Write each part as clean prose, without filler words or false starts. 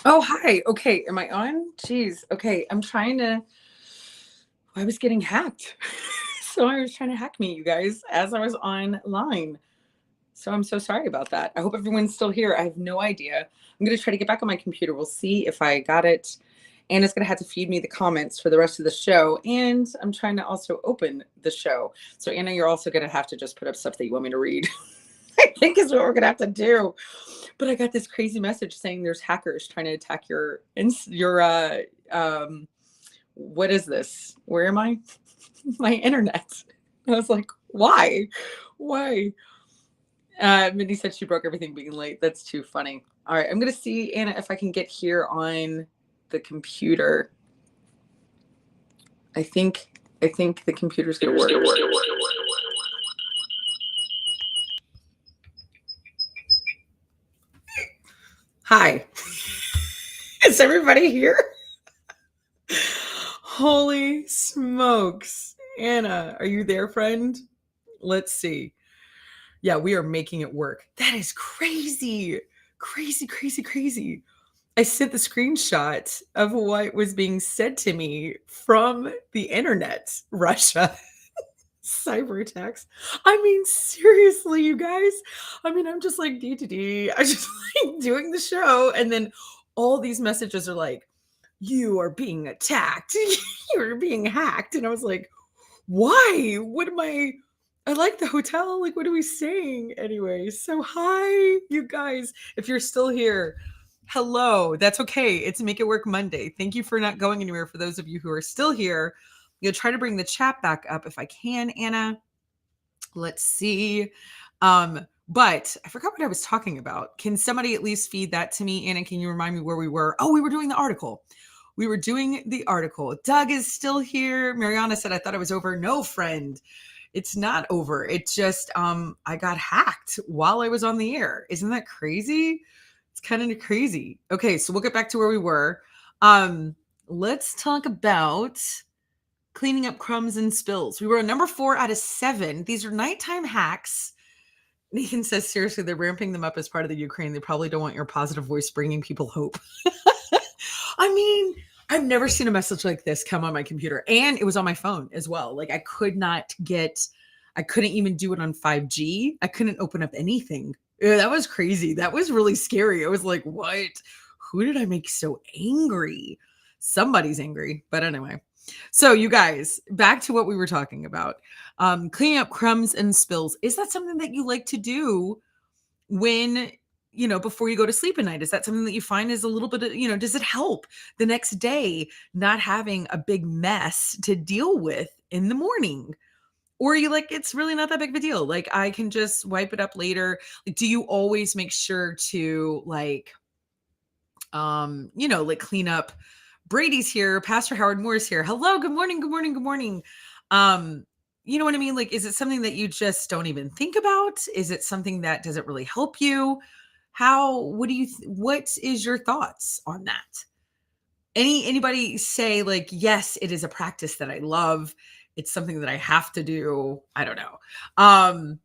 Oh, hi. Okay. Am I on? Jeez. Okay. I was getting hacked. So I was trying to hack me, you guys, as I was online. So I'm so sorry about that. I hope everyone's still here. I have no idea. I'm going to try to get back on my computer. We'll see if I got it. Anna's going to have to feed me the comments for the rest of the show. And I'm trying to also open the show. So, Anna, you're also going to have to just put up stuff that you want me to read. I think is what we're going to have to do. But I got this crazy message saying there's hackers trying to attack um what is this? Where am I? My internet. I was like, why? Why? Mindy said she broke everything being late. That's too funny. All right, I'm gonna see, Anna, if I can get here on the computer. I think the computer's gonna work. Hi. Is everybody here? Holy smokes. Anna, are you there, friend? Let's see. Yeah, we are making it work. That is crazy. Crazy, crazy, crazy. I sent the screenshot of what was being said to me from the internet, Russia. Cyber attacks. I mean, seriously, you guys. I mean, I'm just like D. I'm just like doing the show. And then all these messages are like, you are being attacked. You're being hacked. And I was like, why? What am I like the hotel. Like, what are we saying? Anyway, so hi, you guys. If you're still here, hello. That's okay. It's Make It Work Monday. Thank you for not going anywhere. For those of you who are still here, you'll try to bring the chat back up if I can, Anna. Let's see. But I forgot what I was talking about. Can somebody at least feed that to me, Anna? Can you remind me where we were? Oh, we were doing the article. We were doing the article. Doug is still here. Mariana said, I thought it was over. No, friend. It's not over. It just I got hacked while I was on the air. Isn't that crazy? It's kind of crazy. Okay, so we'll get back to where we were. Let's talk about cleaning up crumbs and spills. We were number 4 out of 7. These are nighttime hacks. Nathan says, seriously, they're ramping them up as part of the Ukraine. They probably don't want your positive voice bringing people hope. I mean, I've never seen a message like this come on my computer. And it was on my phone as well. Like I couldn't even do it on 5G. I couldn't open up anything. That was crazy. That was really scary. I was like, what? Who did I make so angry? Somebody's angry. But anyway. So you guys, back to what we were talking about. Cleaning up crumbs and spills. Is that something that you like to do when, before you go to sleep at night? Is that something that you find is a little bit of, does it help the next day not having a big mess to deal with in the morning? Or are you like, it's really not that big of a deal. Like I can just wipe it up later. Like, do you always make sure to like clean up? Brady's here. Pastor Howard Moore is here. Hello. Good morning. Good morning. Good morning. You know what I mean? Like, is it something that you just don't even think about? Is it something that doesn't really help you? What is your thoughts on that? Anybody say like, yes, it is a practice that I love. It's something that I have to do. I don't know.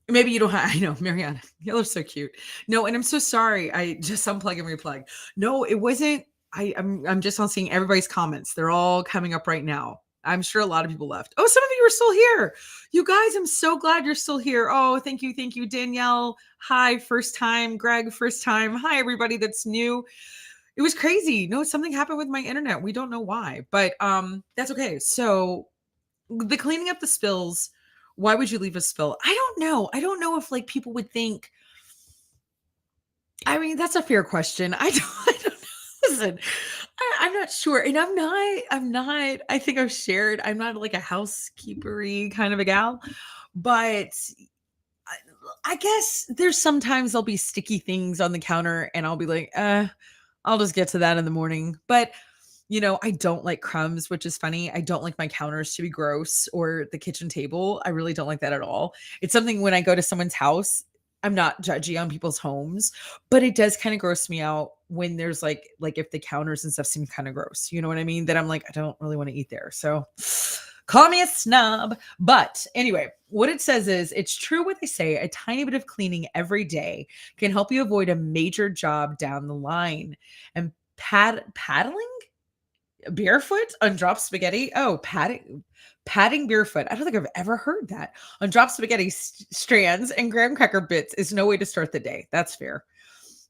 Maybe you don't have, I know, Mariana, you look so cute. No, and I'm so sorry. I just unplug and replug. No, it wasn't. I'm just not seeing everybody's comments. They're all coming up right now. I'm sure a lot of people left. Oh, some of you are still here. You guys, I'm so glad you're still here. Oh, thank you. Thank you, Danielle. Hi, first time. Greg, first time. Hi, everybody that's new. It was crazy. No, something happened with my internet. We don't know why, but that's okay. So the cleaning up the spills, why would you leave a spill? I don't know. I don't know if like people would think, I mean, that's a fair question. I don't know. Listen, I'm not sure. And I think I've shared, I'm not like a housekeepery kind of a gal, but I guess there's sometimes there'll be sticky things on the counter and I'll be like, I'll just get to that in the morning. But I don't like crumbs, which is funny. I don't like my counters to be gross or the kitchen table. I really don't like that at all. It's something when I go to someone's house, I'm not judgy on people's homes, but it does kind of gross me out when there's like if the counters and stuff seem kind of gross. You know what I mean? That I'm like, I don't really want to eat there. So call me a snob. But anyway, what it says is it's true what they say. A tiny bit of cleaning every day can help you avoid a major job down the line. And paddling barefoot on drop spaghetti. Oh, patting barefoot. I don't think I've ever heard that. On drop spaghetti strands and graham cracker bits is no way to start the day. That's fair.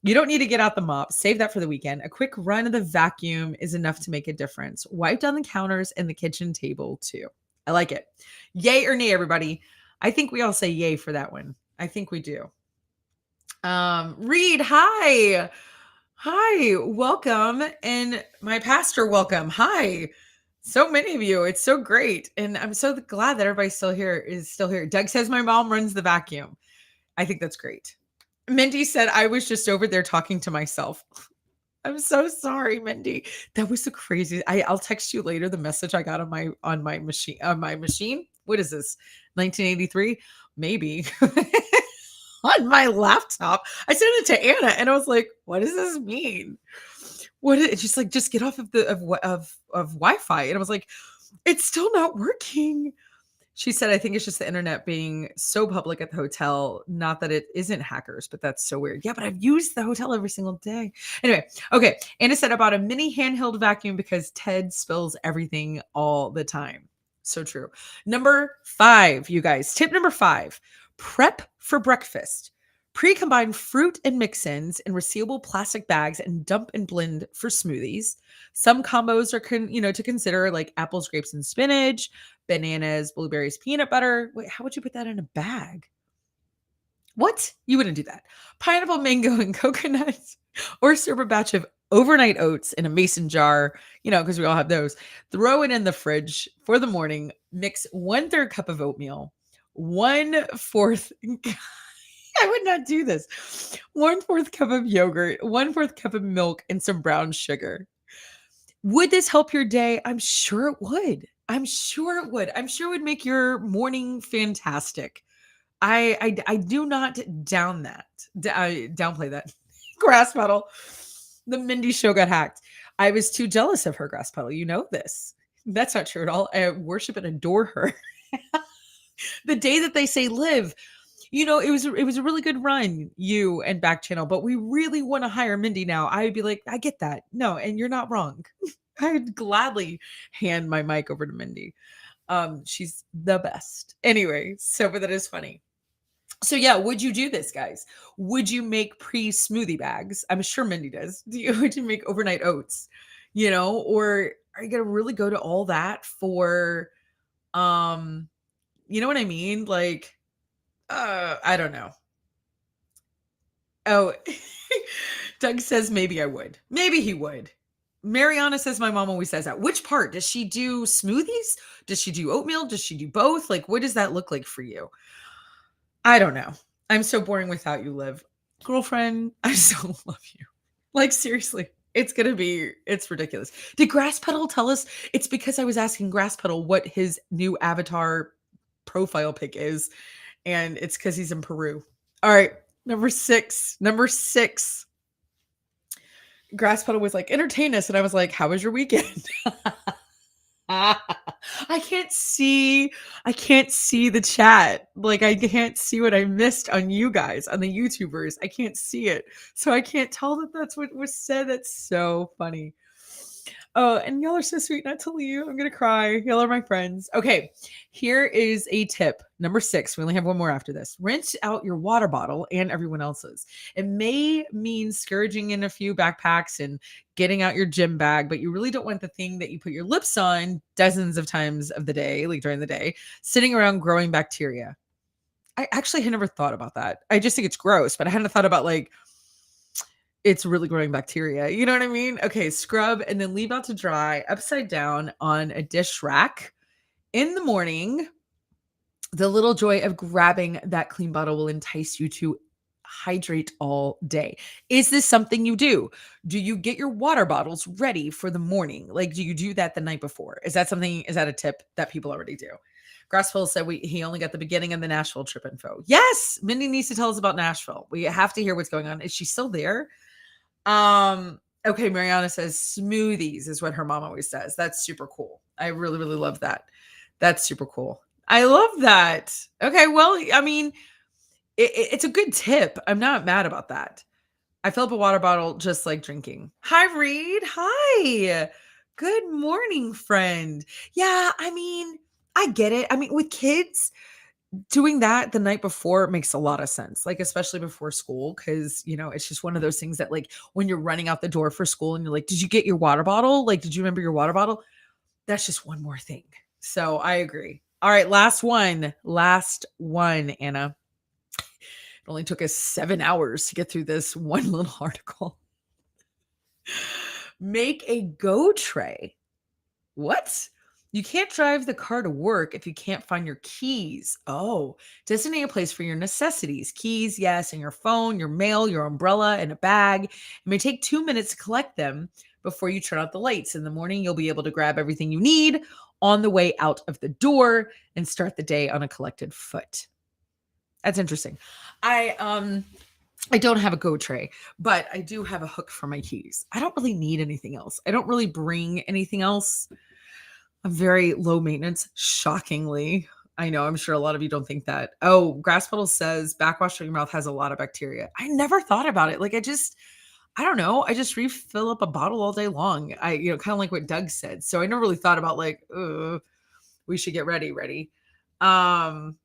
You don't need to get out the mop. Save that for the weekend. A quick run of the vacuum is enough to make a difference. Wipe down the counters and the kitchen table too. I like it. Yay or nay, everybody. I think we all say yay for that one. I think we do. Reed, hi. Hi, welcome. And my pastor, welcome. Hi. So many of you. It's so great. And I'm so glad that everybody's still here, is still here. Doug says my mom runs the vacuum. I think that's great. Mindy said I was just over there talking to myself. I'm so sorry, Mindy. That was the crazy. I'll text you later the message I got on my machine. What is this? 1983? Maybe. On my laptop. I sent it to Anna and I was like, what does this mean? What is it? Just like, just get off of of Wi-Fi. And I was like, it's still not working. She said, I think it's just the internet being so public at the hotel. Not that it isn't hackers, but that's so weird. Yeah, but I've used the hotel every single day. Anyway, okay. Anna said about a mini handheld vacuum because Ted spills everything all the time. So true. Number 5, you guys. Tip number 5, prep for breakfast. Pre-combine fruit and mix-ins in resealable plastic bags and dump and blend for smoothies. Some combos are to consider, like apples, grapes, and spinach, bananas, blueberries, peanut butter. Wait, how would you put that in a bag? What? You wouldn't do that. Pineapple, mango, and coconut, or serve a batch of overnight oats in a mason jar, because we all have those. Throw it in the fridge for the morning. Mix 1/3 cup of oatmeal, 1/4. I would not do this. 1/4 cup of yogurt, 1/4 cup of milk, and some brown sugar. Would this help your day? I'm sure it would. I'm sure it would. I'm sure it would make your morning fantastic. I do not downplay that. Grass pedal. The Mindy show got hacked. I was too jealous of her grass pedal. You know this. That's not true at all. I worship and adore her. The day that they say Liv, it was a really good run, you and Backchannel, but we really want to hire Mindy now. I would be like, I get that. No, and you're not wrong. I'd gladly hand my mic over to Mindy. She's the best. Anyway, but that is funny. So yeah, would you do this, guys? Would you make pre-smoothie bags? I'm sure Mindy does. Would you make overnight oats? Or are you gonna really go to all that for you know what I mean? Like, I don't know. Oh, Doug says maybe I would. Maybe he would. Mariana says my mom always says that. Which part? Does she do smoothies? Does she do oatmeal? Does she do both? Like, what does that look like for you? I don't know. I'm so boring without you, Liv. Girlfriend, I so love you. Like, seriously, it's ridiculous. Did Grass Pedal tell us? It's because I was asking Grass Pedal what his new avatar profile pic is, and it's because he's in Peru. All right, number six. Grass Pedal was like, entertain us, and I was like, how was your weekend? I can't see the chat. Like, I can't see what I missed on you guys, on the YouTubers. I can't see it. So I can't tell that that's what was said. That's so funny. Oh, and y'all are so sweet not to leave. I'm going to cry. Y'all are my friends. Okay, here is a tip. Number 6. We only have one more after this. Rinse out your water bottle and everyone else's. It may mean scourging in a few backpacks and getting out your gym bag, but you really don't want the thing that you put your lips on dozens of times of the day, like during the day, sitting around growing bacteria. I actually had never thought about that. I just think it's gross, but I hadn't thought about like, it's really growing bacteria. You know what I mean? Okay, scrub and then leave out to dry upside down on a dish rack. In the morning, the little joy of grabbing that clean bottle will entice you to hydrate all day. Is this something you do? Do you get your water bottles ready for the morning? Like, do you do that the night before? Is that a tip that people already do? Grassfield said he only got the beginning of the Nashville trip info. Yes, Mindy needs to tell us about Nashville. We have to hear what's going on. Is she still there? Okay, Mariana says smoothies is what her mom always says. That's super cool. I really, really love that. That's super cool. I love that. Okay, well, I mean, it's a good tip. I'm not mad about that. I fill up a water bottle just like drinking. Hi, Reed. Hi. Good morning, friend. Yeah, I mean, I get it. I mean, with kids, doing that the night before makes a lot of sense, like, especially before school, because, it's just one of those things that, like, when you're running out the door for school and you're like, did you get your water bottle? Like, did you remember your water bottle? That's just one more thing. So I agree. All right, last one. Last one, Anna. It only took us 7 hours to get through this one little article. Make a go tray. What? You can't drive the car to work if you can't find your keys. Oh, designate a place for your necessities. Keys, yes, and your phone, your mail, your umbrella, and a bag. It may take 2 minutes to collect them before you turn out the lights. In the morning, you'll be able to grab everything you need on the way out of the door and start the day on a collected foot. That's interesting. I don't have a go tray, but I do have a hook for my keys. I don't really need anything else. I don't really bring anything else. I'm very low maintenance, shockingly. I know, I'm sure a lot of you don't think that. Oh, Grass Puddle says backwash from your mouth has a lot of bacteria. I never thought about it. Like, I don't know. I just refill up a bottle all day long. Kind of like what Doug said. So I never really thought about like, we should get ready. Um,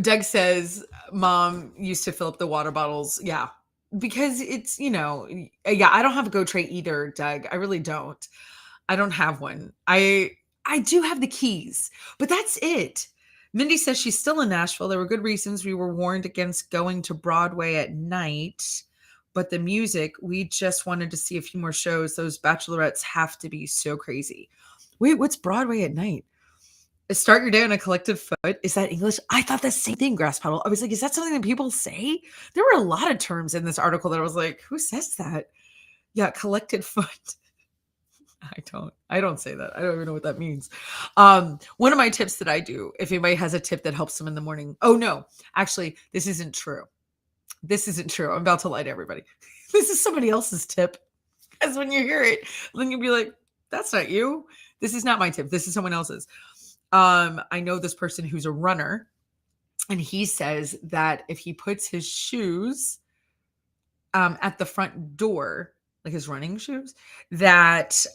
Doug says mom used to fill up the water bottles. Yeah. Because it's, yeah, I don't have a go tray either, Doug. I really don't. I don't have one. I do have the keys, but that's it. Mindy says she's still in Nashville. There were good reasons we were warned against going to Broadway at night, but the music, we just wanted to see a few more shows. Those bachelorettes have to be so crazy. Wait, what's Broadway at night? Start your day on a collective foot. Is that English? I thought the same thing, Grass Puddle. I was like, is that something that people say? There were a lot of terms in this article that I was like, who says that? Yeah, collected foot. I don't say that. I don't even know what that means. One of my tips that I do, if anybody has a tip that helps them in the morning. Oh no, actually, this isn't true. I'm about to lie to everybody. This is somebody else's tip. Because when you hear it, then you'll be like, that's not you. This is not my tip. This is someone else's. I know this person who's a runner, and he says that if he puts his shoes at the front door, like his running shoes, that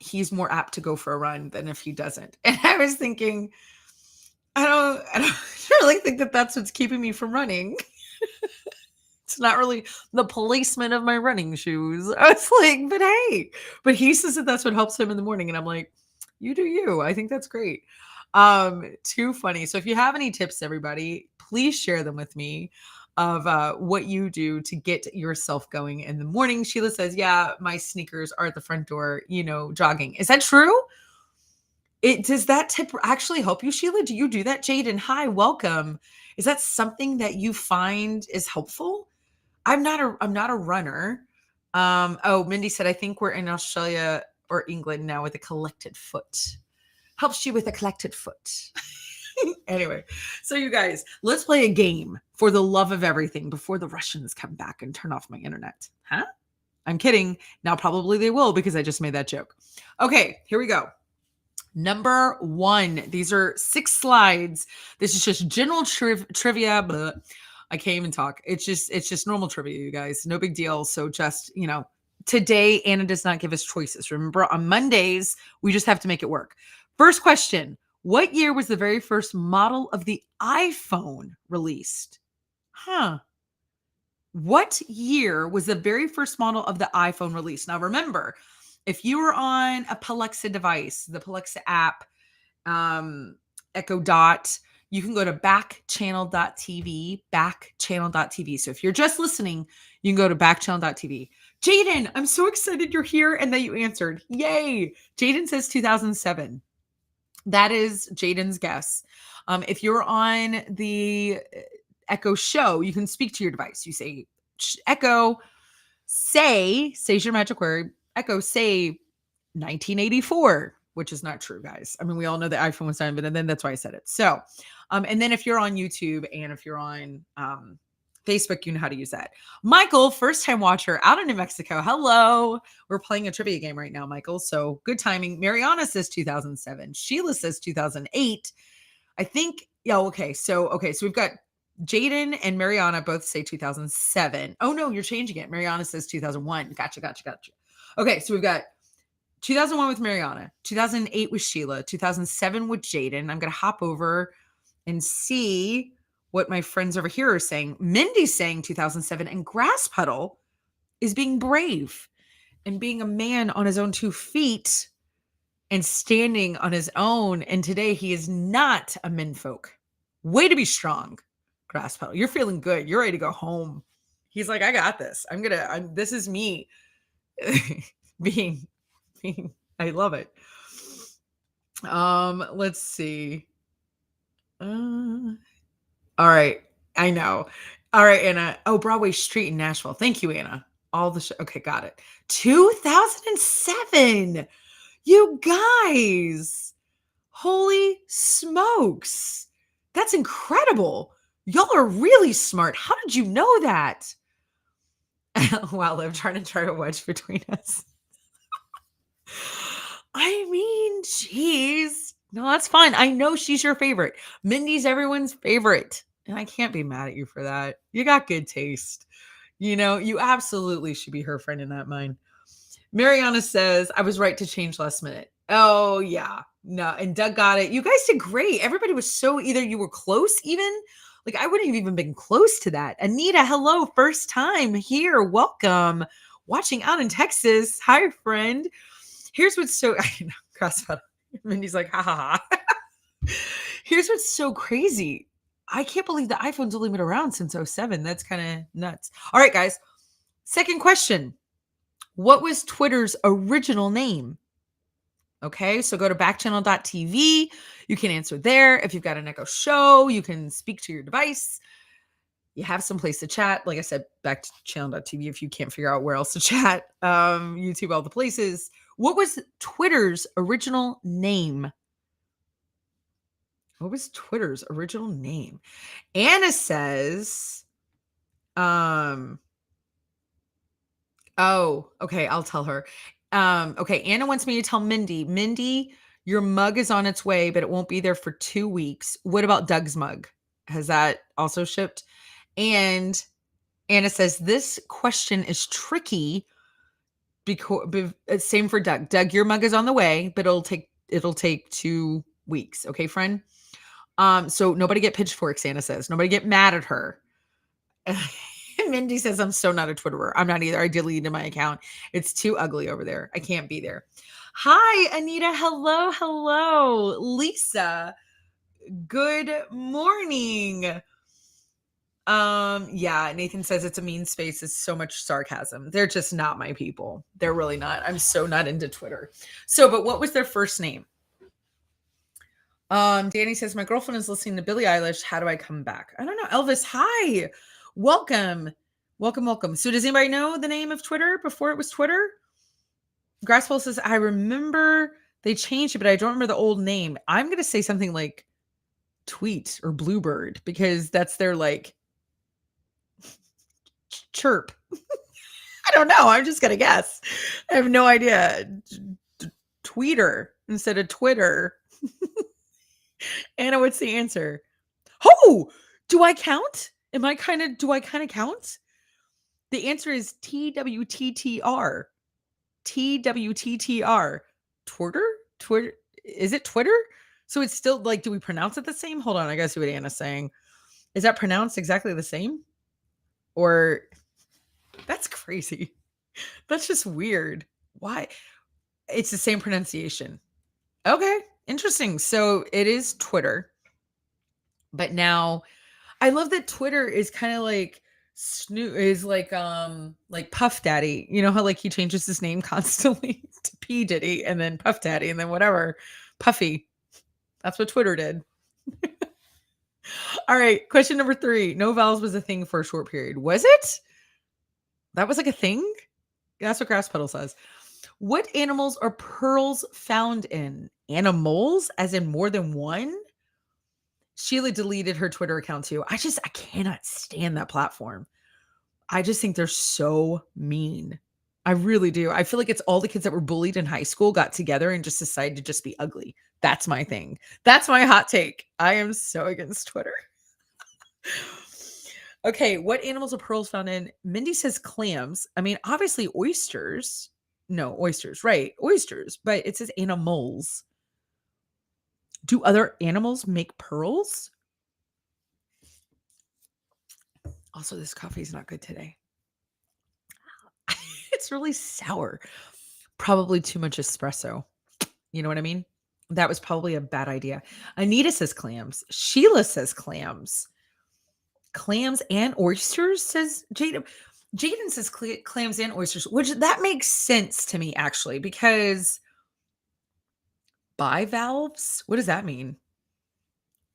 he's more apt to go for a run than if he doesn't. And I was thinking, I don't really think that that's what's keeping me from running. It's not really the placement of my running shoes. I was like, but he says that that's what helps him in the morning. And I'm like, you do you. I think that's great. Too funny. So if you have any tips, everybody, please share them with me of what you do to get yourself going in the morning. Sheila says, yeah, my sneakers are at the front door, jogging. Is that true? Does that tip actually help you, Sheila? Do you do that? Jaden, hi, welcome. Is that something that you find is helpful? I'm not a runner. Oh, Mindy said, I think we're in Australia or England now with a collected foot. Helps you with a collected foot. Anyway, so you guys, let's play a game for the love of everything before the Russians come back and turn off my internet. Huh? I'm kidding. Now probably they will because I just made that joke. Okay, here we go. Number 1. These are 6 slides. This is just general trivia. Blah. I can't even talk. It's just normal trivia, you guys. No big deal. So just, today Anna does not give us choices. Remember, on Mondays, we just have to make it work. First question. What year was the very first model of the iPhone released? What year was the very first model of the iPhone released? Now, remember, if you were on a Palexa device, the Palexa app, Echo Dot, you can go to backchannel.tv, backchannel.tv. So if you're just listening, you can go to backchannel.tv. Jaden, I'm so excited you're here and that you answered. Yay. Jaden says 2007. That is Jaden's guess. If you're on the Echo Show, you can speak to your device. You say, Echo, say's your magic word. Echo, say 1984, which is not true, guys. I mean, we all know the iPhone was done, but then that's why I said it. So, and then if you're on YouTube and if you're on Facebook, you know how to use that. Michael, first time watcher out in New Mexico. Hello. We're playing a trivia game right now, Michael. So good timing. Mariana says 2007. Sheila says 2008. I think, yeah, okay. So we've got Jaden and Mariana both say 2007. Oh no, you're changing it. Mariana says 2001. Gotcha. Okay, so we've got 2001 with Mariana, 2008 with Sheila, 2007 with Jaden. I'm going to hop over and see what my friends over here are saying. Mindy's saying 2007, and Grass Puddle is being brave and being a man on his own 2 feet and standing on his own. And today he is not a menfolk. Way to be strong, Grass Puddle. You're feeling good. You're ready to go home. He's like, I got this. This is me being, I love it. Let's see. All right. I know. All right, Anna. Oh, Broadway Street in Nashville. Thank you, Anna. Okay, got it. 2007. You guys. Holy smokes. That's incredible. Y'all are really smart. How did you know that? Wow, Liv, trying to wedge between us. I mean, geez. No, that's fine. I know she's your favorite. Mindy's everyone's favorite. And I can't be mad at you for that. You got good taste. You absolutely should be her friend in that mind. Mariana says, I was right to change last minute. Oh, yeah. No, and Doug got it. You guys did great. Everybody was either you were close even. Like, I wouldn't have even been close to that. Anita, hello. First time here. Welcome. Watching out in Texas. Hi, friend. Here's what's so, I know, crossfire. Mindy's like, ha ha ha. Here's what's so crazy. I can't believe the iPhone's only been around since 07. That's kind of nuts. All right, guys. Second question. What was Twitter's original name? Okay, so go to backchannel.tv. You can answer there. If you've got an Echo Show, you can speak to your device. You have some place to chat. Like I said, backchannel.tv if you can't figure out where else to chat. YouTube, all the places. What was Twitter's original name? What was Twitter's original name? Anna says, oh, okay, I'll tell her. Okay, Anna wants me to tell Mindy, your mug is on its way, but it won't be there for 2 weeks. What about Doug's mug? Has that also shipped? And Anna says, this question is tricky because same for Doug. Doug, your mug is on the way, but it'll take 2 weeks. Okay, friend? So nobody get pitchforks, Anna says. Nobody get mad at her. Mindy says, I'm so not a Twitterer. I'm not either. I deleted my account. It's too ugly over there. I can't be there. Hi, Anita. Hello. Lisa, good morning. Yeah, Nathan says it's a mean space. It's so much sarcasm. They're just not my people. They're really not. I'm so not into Twitter. So, but what was their first name? Danny says, my girlfriend is listening to Billie Eilish. How do I come back? I don't know. Elvis, hi. Welcome. So does anybody know the name of Twitter before it was Twitter? Grasswell says, I remember they changed it, but I don't remember the old name. I'm going to say something like Tweet or Bluebird because that's their like chirp. I don't know. I'm just going to guess. I have no idea. Tweeter instead of Twitter. Anna, what's the answer? Oh, do I count? Do I kind of count? The answer is TWTTR. TWTTR. Twitter? Is it Twitter? So it's still like, do we pronounce it the same? Hold on, I gotta see what Anna's saying. Is that pronounced exactly the same? Or that's crazy. That's just weird. Why? It's the same pronunciation. Okay, interesting. So it is Twitter. But now I love that Twitter is kind of like like Puff Daddy. You know how like he changes his name constantly to P Diddy and then Puff Daddy and then whatever. Puffy. That's what Twitter did. All right, question number 3. No vowels was a thing for a short period. Was it? That was like a thing? That's what Grass Puddle says. What animals are pearls found in? Animals, as in more than one? Sheila deleted her Twitter account too. I cannot stand that platform. I just think they're so mean. I really do. I feel like it's all the kids that were bullied in high school got together and just decided to just be ugly. That's my thing. That's my hot take. I am so against Twitter. Okay, what animals are pearls found in? Mindy says clams. I mean, obviously oysters. No, oysters, right? Oysters, but it says animals. Do other animals make pearls? Also, this coffee is not good today. It's really sour. Probably too much espresso. You know what I mean? That was probably a bad idea. Anita says clams. Sheila says clams. Clams and oysters, says Jaden. Jaden says clams and oysters, which that makes sense to me actually, because bivalves? What does that mean?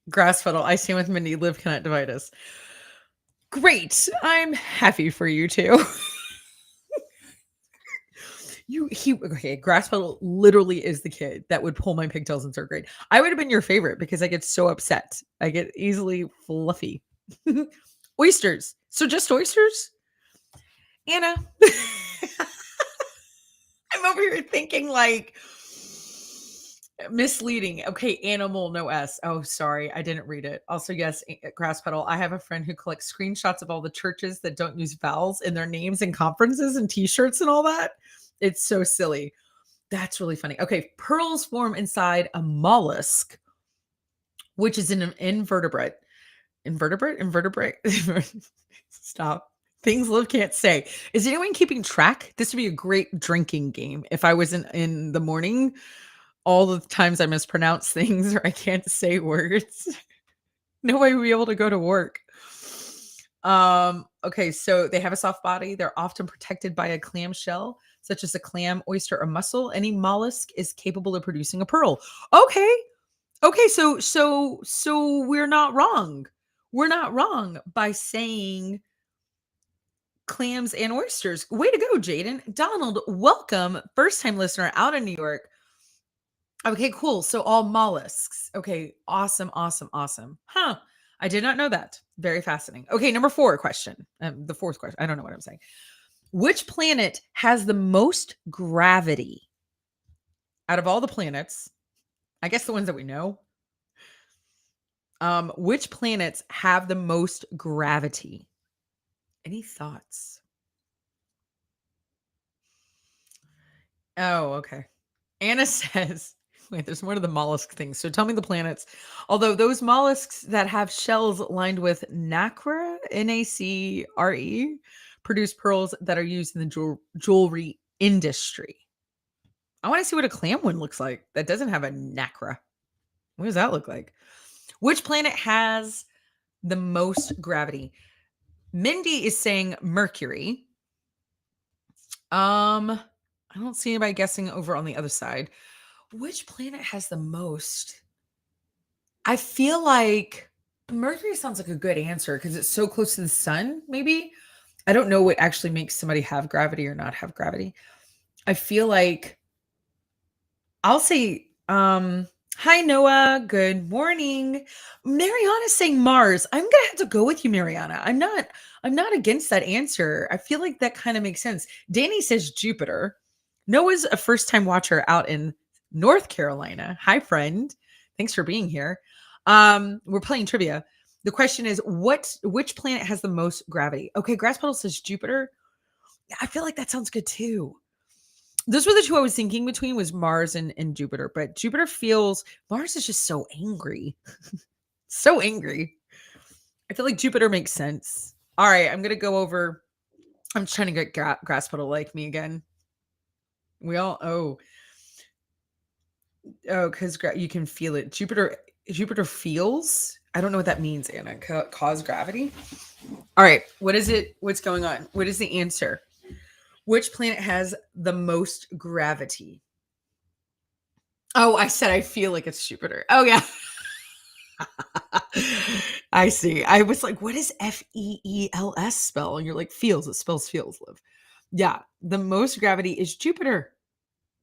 Grass fuddle. I stand with Mindy. Live cannot divide us. Great. I'm happy for you too. Okay, grass puddle literally is the kid that would pull my pigtails in third grade. I would have been your favorite because I get so upset. I get easily fluffy. Oysters. So just oysters? Anna. I'm over here thinking like misleading. Okay, animal, no S. Oh, sorry, I didn't read it. Also, yes, grass pedal. I have a friend who collects screenshots of all the churches that don't use vowels in their names and conferences and T-shirts and all that. It's so silly. That's really funny. Okay, pearls form inside a mollusk, which is an invertebrate. Invertebrate. Stop. Things Liv can't say. Is anyone keeping track? This would be a great drinking game if I was in the morning. All the times I mispronounce things or I can't say words, nobody would be able to go to work. Okay, so they have a soft body. They're often protected by a clam shell, such as a clam, oyster, or mussel. Any mollusk is capable of producing a pearl. Okay. Okay, so we're not wrong. We're not wrong by saying clams and oysters. Way to go, Jaden. Donald, welcome. First time listener out in New York. Okay, cool. So all mollusks. Okay, awesome, awesome, awesome. Huh. I did not know that. Very fascinating. Okay, number 4 question. The fourth question. I don't know what I'm saying. Which planet has the most gravity out of all the planets? I guess the ones that we know. Which planets have the most gravity? Any thoughts? Oh, okay. Anna says, wait, there's more to the mollusk thing. So tell me the planets. Although those mollusks that have shells lined with nacre, Nacre, produce pearls that are used in the jewelry industry. I want to see what a clam one looks like that doesn't have a nacre. What does that look like? Which planet has the most gravity? Mindy is saying Mercury. I don't see anybody guessing over on the other side. Which planet has the most? I feel like Mercury sounds like a good answer because it's so close to the sun, maybe. I don't know what actually makes somebody have gravity or not have gravity. I feel like I'll say, hi Noah, good morning. Mariana's saying Mars. I'm gonna have to go with you, Mariana. I'm not against that answer. I feel like that kind of makes sense. Danny says Jupiter. Noah's a first-time watcher out in North Carolina. Hi, friend. Thanks for being here. We're playing trivia. The question is, which planet has the most gravity? Okay, Grass Puddle says Jupiter. I feel like that sounds good too. Those were the two I was thinking between was Mars and Jupiter, but Jupiter feels Mars is just so angry. So angry. I feel like Jupiter makes sense. All right, I'm gonna go over. I'm trying to get Grass Puddle like me again. We all because you can feel it. Jupiter feels. I don't know what that means, Anna. Cause gravity. All right, what is it? What's going on? What is the answer? Which planet has the most gravity? Oh, I said I feel like it's Jupiter. Oh yeah. I see. I was like, what does FEELS spell? And you're like, feels. It spells feels, Liv. Yeah, the most gravity is Jupiter.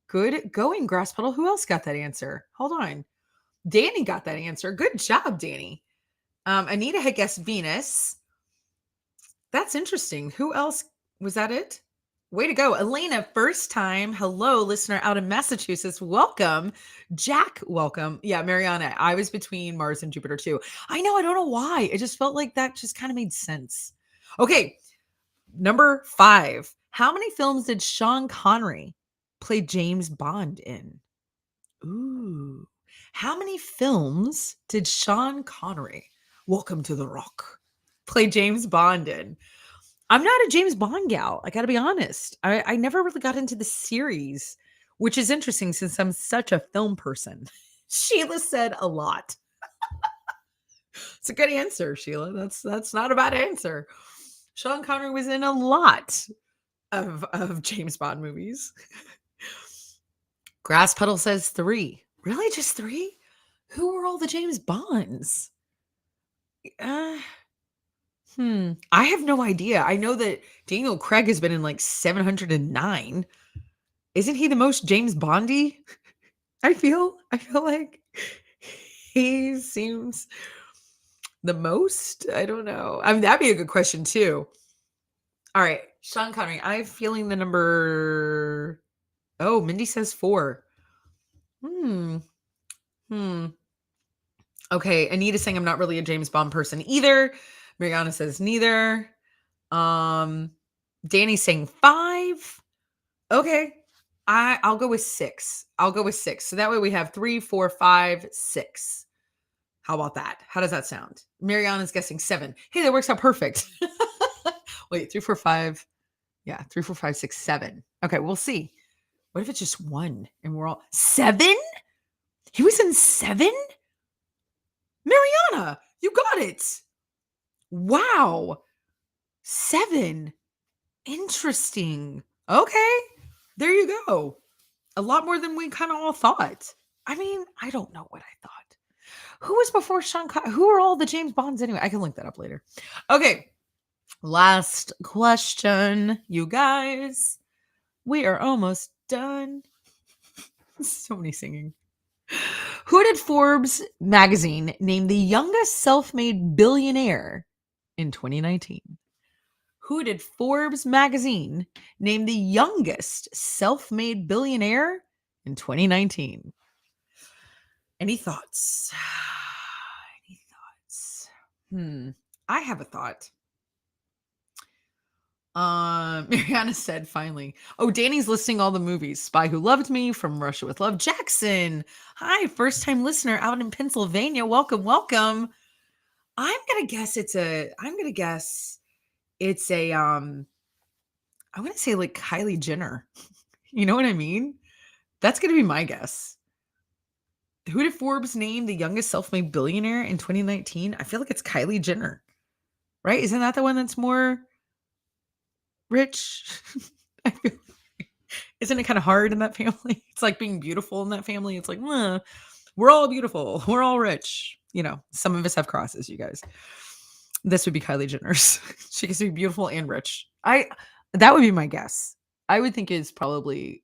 Good going, Grass Puddle. Who else got that answer? Hold on. Danny got that answer. Good job, Danny. Anita had guessed Venus. That's interesting. Who else? Was that it? Way to go. Elena, first time. Hello, listener out in Massachusetts. Welcome. Jack, welcome. Yeah, Mariana, I was between Mars and Jupiter too. I know. I don't know why. It just felt like that just kind of made sense. Okay, number 5. How many films did Sean Connery play James Bond in? Ooh. How many films did Sean Connery, Welcome to the Rock, play James Bond in? I'm not a James Bond gal. I got to be honest. I never really got into the series, which is interesting since I'm such a film person. Sheila said a lot. It's a good answer, Sheila. That's not a bad answer. Sean Connery was in a lot of James Bond movies. Grass Puddle says 3. Really, just 3? Who were all the James Bonds? Uh, I have no idea. I know that Daniel Craig has been in like 709. Isn't he the most James Bondy? I feel like he seems the most. I don't know. I mean, that'd be a good question too. All right, Sean Connery. I'm feeling the number. Oh, Mindy says 4. Hmm. Hmm. Okay, Anita's saying I'm not really a James Bond person either. Mariana says neither. Um, Danny's saying 5. Okay. I'll go with 6. I'll go with 6. So that way we have 3, 4, 5, 6. How about that? How does that sound? Mariana's guessing 7. Hey, that works out perfect. Wait, 3, 4, 5. Yeah, 3, 4, 5, 6, 7. Okay, we'll see. What if it's just 1 and we're all 7? He was in 7? Mariana, you got it. Wow. 7. Interesting. Okay. There you go. A lot more than we kind of all thought. I mean, I don't know what I thought. Who was before Sean Connery? Who are all the James Bonds anyway? I can link that up later. Okay. Last question, you guys. We are almost done. So many singing. Who did Forbes magazine name the youngest self-made billionaire in 2019? Who did Forbes magazine name the youngest self-made billionaire in 2019? Any thoughts? Any thoughts? I have a thought. Mariana said finally. Oh, Danny's listing all the movies. Spy Who Loved Me, From Russia with Love. Jackson. Hi, first time listener out in Pennsylvania. Welcome, welcome. I'm gonna guess I'm gonna say like Kylie Jenner. You know what I mean? That's gonna be my guess. Who did Forbes name the youngest self-made billionaire in 2019? I feel like it's Kylie Jenner, right? Isn't that the one that's more rich? I feel isn't it kind of hard in that family? It's like being beautiful in that family. It's like, we're all beautiful. We're all rich. You know, some of us have crosses, you guys. This would be Kylie Jenner's. She gets to be beautiful and rich. That would be my guess. I would think it's probably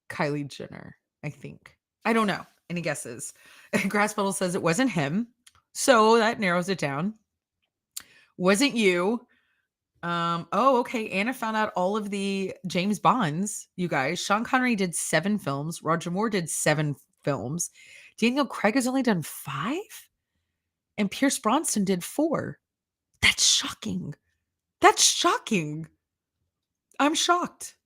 Kylie Jenner, I think. I don't know. Any guesses? Grass Bottle says it wasn't him. So that narrows it down. Wasn't you. Okay. Anna found out all of the James Bonds, you guys. Sean Connery did 7 films. Roger Moore did 7 films. Daniel Craig has only done 5. And Pierce Brosnan did 4. That's shocking. That's shocking. I'm shocked.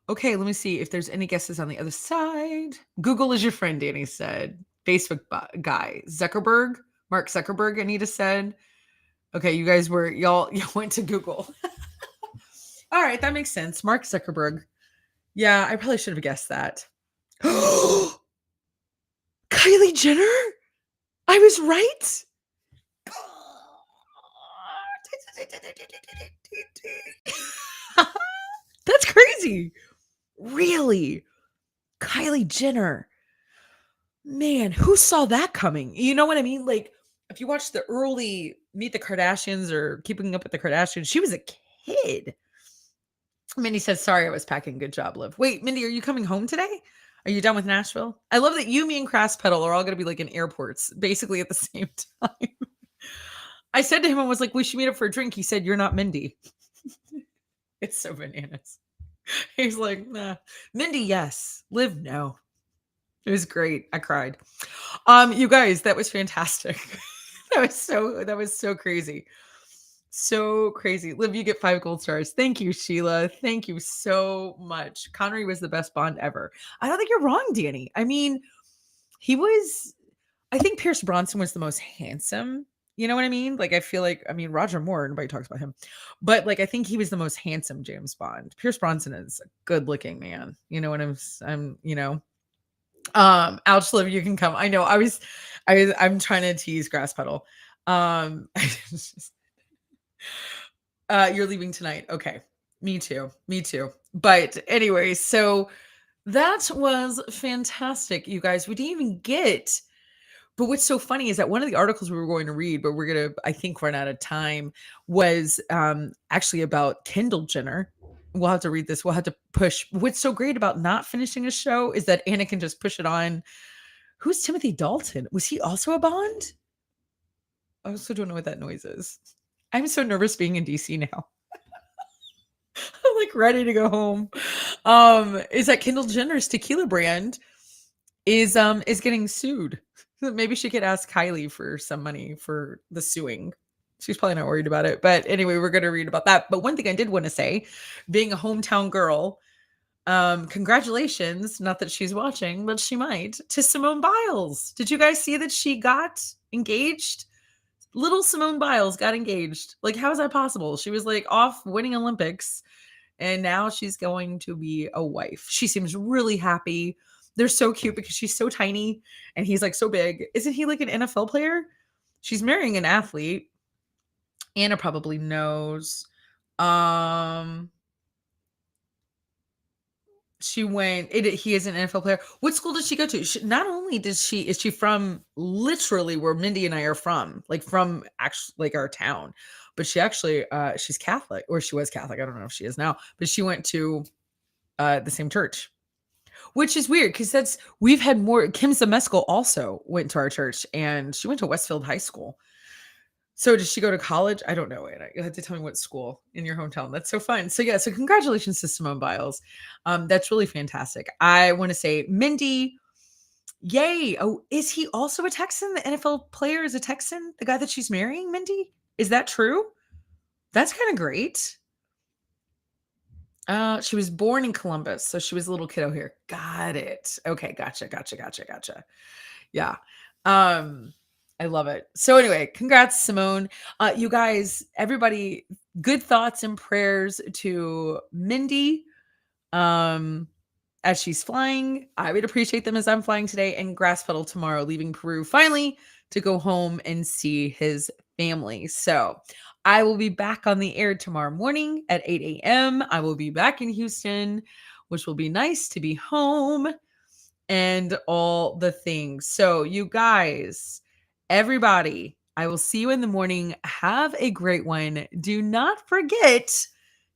Okay, let me see if there's any guesses on the other side. Google is your friend, Danny said. Facebook guy. Zuckerberg. Mark Zuckerberg, Anita said. Okay, you guys y'all went to Google. All right, that makes sense. Mark Zuckerberg. Yeah, I probably should have guessed that. Kylie Jenner? I was right. That's crazy. Really? Kylie Jenner. Man, who saw that coming? You know what I mean? Like, if you watch the early Meet the Kardashians or Keeping Up with the Kardashians, she was a kid. Mindy says, sorry, I was packing. Good job, Liv. Wait, Mindy, are you coming home today? Are you done with Nashville? I love that you, me, and Crass Pedal are all going to be like in airports, basically at the same time. I said to him, I was like, we should meet up for a drink. He said, you're not Mindy. It's so bananas. He's like, nah. Mindy, yes. Liv, no. It was great. I cried. You guys, that was fantastic. That was so crazy. So crazy. Liv, you get 5 gold stars. Thank you, Sheila. Thank you so much. Connery was the best Bond ever. I don't think you're wrong, Danny. I mean, he was I think Pierce Bronson was the most handsome. You know what I mean? Like I feel like I mean Roger Moore, nobody talks about him. But like I think he was the most handsome James Bond. Pierce Bronson is a good-looking man. You know what Ouch, Liv, you can come. I know. I'm trying to tease Grass Puddle. You're leaving tonight. Okay. Me too. Me too. But anyway, so that was fantastic, you guys. We didn't even get but what's so funny is that one of the articles we were going to read, but we're gonna, I think, run out of time, was actually about Kendall Jenner. We'll have to read this. We'll have to push. What's so great about not finishing a show is that Anna can just push it on. Who's Timothy Dalton? Was he also a Bond? I also don't know what that noise is. I'm so nervous being in DC now. I'm like ready to go home. Is that Kendall Jenner's tequila brand is getting sued. Maybe she could ask Kylie for some money for the suing. She's probably not worried about it. But anyway, we're going to read about that. But one thing I did want to say, being a hometown girl, congratulations, not that she's watching, but she might, to Simone Biles. Did you guys see that she got engaged? Little Simone Biles got engaged. Like, how is that possible? She was like off winning Olympics and now she's going to be a wife. She seems really happy. They're so cute because she's so tiny and he's like so big. Isn't he like an NFL player? She's marrying an athlete. Anna probably knows. She went he is an NFL player. What school did she go to? Not only is she from literally where Mindy and I are from, like from actually like our town, but she actually she's Catholic, or she was Catholic. I don't know if she is now, but she went to the same church. Which is weird because we've had more. Kim Zemeskel also went to our church and she went to Westfield High School. So did she go to college? I don't know, Anna. You have to tell me what school in your hometown. That's so fun. So yeah, so congratulations to Simone Biles. That's really fantastic. I want to say, Mindy, yay. Oh, is he also a Texan? The NFL player is a Texan? The guy that she's marrying, Mindy? Is that true? That's kind of great. She was born in Columbus, so she was a little kiddo here. Got it. Okay, gotcha. Yeah. I love it. So anyway, congrats, Simone. You guys, everybody, good thoughts and prayers to Mindy. As she's flying, I would appreciate them as I'm flying today, and Grass Puddle tomorrow, leaving Peru finally to go home and see his family. So I will be back on the air tomorrow morning at 8 a.m. I will be back in Houston, which will be nice to be home and all the things. So you guys, everybody, I will see you in the morning. Have a great one. Do not forget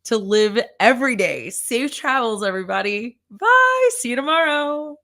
to live every day. Safe travels, everybody. Bye. See you tomorrow.